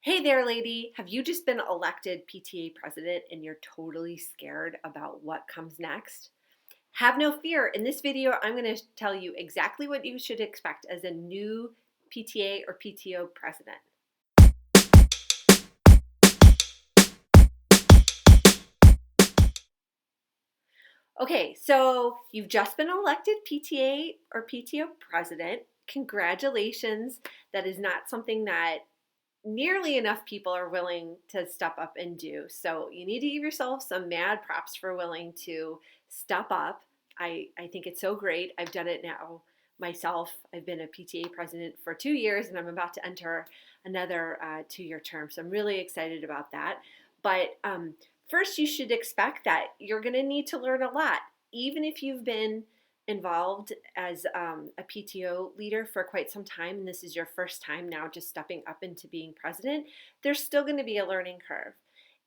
Hey there, lady. Have you just been elected PTA president and you're totally scared about what comes next? Have no fear. In this video, I'm going to tell you exactly what you should expect as a new PTA or PTO president. Okay, so you've just been elected PTA or PTO president. Congratulations. That is not something that nearly enough people are willing to step up and do. So you need to give yourself some mad props for willing to step up. I think it's so great. I've done it now myself. I've been a PTA president for 2 years and I'm about to enter another 2-year term. So I'm really excited about that. But first, you should expect that you're going to need to learn a lot. Even if you've been involved as a PTO leader for quite some time, and this is your first time now just stepping up into being president, there's still going to be a learning curve.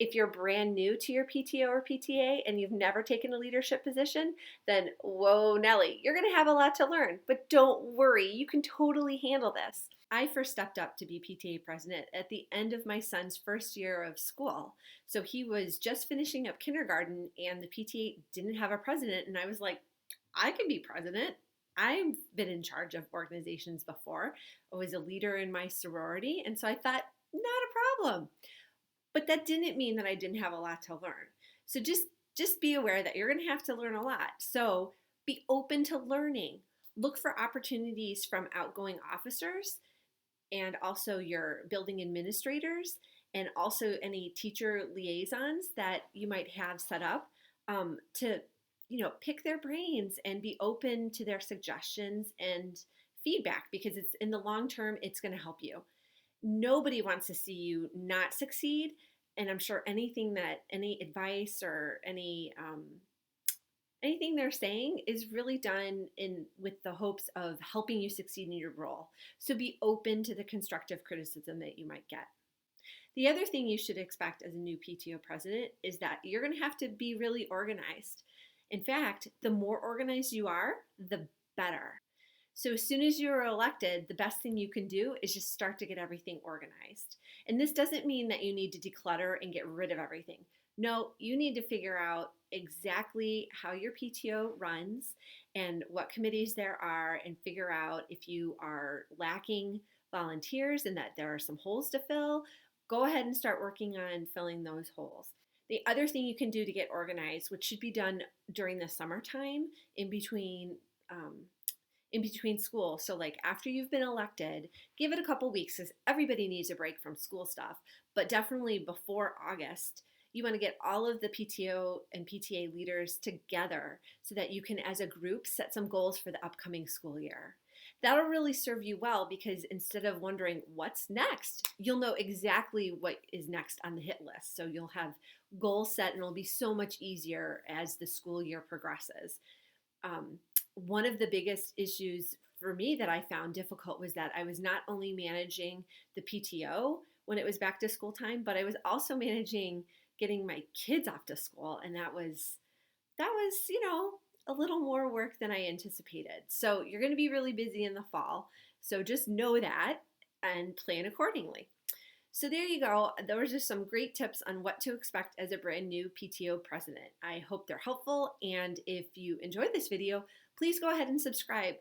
If you're brand new to your PTO or PTA and you've never taken a leadership position, then whoa, Nelly, you're going to have a lot to learn. But don't worry, you can totally handle this. I first stepped up to be PTA president at the end of my son's first year of school. So he was just finishing up kindergarten and the PTA didn't have a president, and I was like, I can be president. I've been in charge of organizations before. I was a leader in my sorority, and so I thought, not a problem. But that didn't mean that I didn't have a lot to learn. So just be aware that you're going to have to learn a lot. So be open to learning. Look for opportunities from outgoing officers and also your building administrators and also any teacher liaisons that you might have set up to pick their brains and be open to their suggestions and feedback, because it's in the long term, it's going to help you. Nobody wants to see you not succeed. And I'm sure any advice or anything they're saying is really done with the hopes of helping you succeed in your role. So be open to the constructive criticism that you might get. The other thing you should expect as a new PTO president is that you're going to have to be really organized. In fact, the more organized you are, the better. So as soon as you're elected, the best thing you can do is just start to get everything organized. And this doesn't mean that you need to declutter and get rid of everything. No, you need to figure out exactly how your PTO runs and what committees there are, and figure out if you are lacking volunteers and that there are some holes to fill. Go ahead and start working on filling those holes. The other thing you can do to get organized, which should be done during the summertime in between school. So like after you've been elected, give it a couple weeks, because everybody needs a break from school stuff. But definitely before August, you want to get all of the PTO and PTA leaders together so that you can, as a group, set some goals for the upcoming school year. That'll really serve you well, because instead of wondering what's next, you'll know exactly what is next on the hit list. So you'll have goals set and it'll be so much easier as the school year progresses. One of the biggest issues for me that I found difficult was that I was not only managing the PTO when it was back to school time, but I was also managing getting my kids off to school. And that was, a little more work than I anticipated. So you're going to be really busy in the fall. So just know that and plan accordingly. So there you go. Those are some great tips on what to expect as a brand new PTO president. I hope they're helpful. And if you enjoyed this video, please go ahead and subscribe.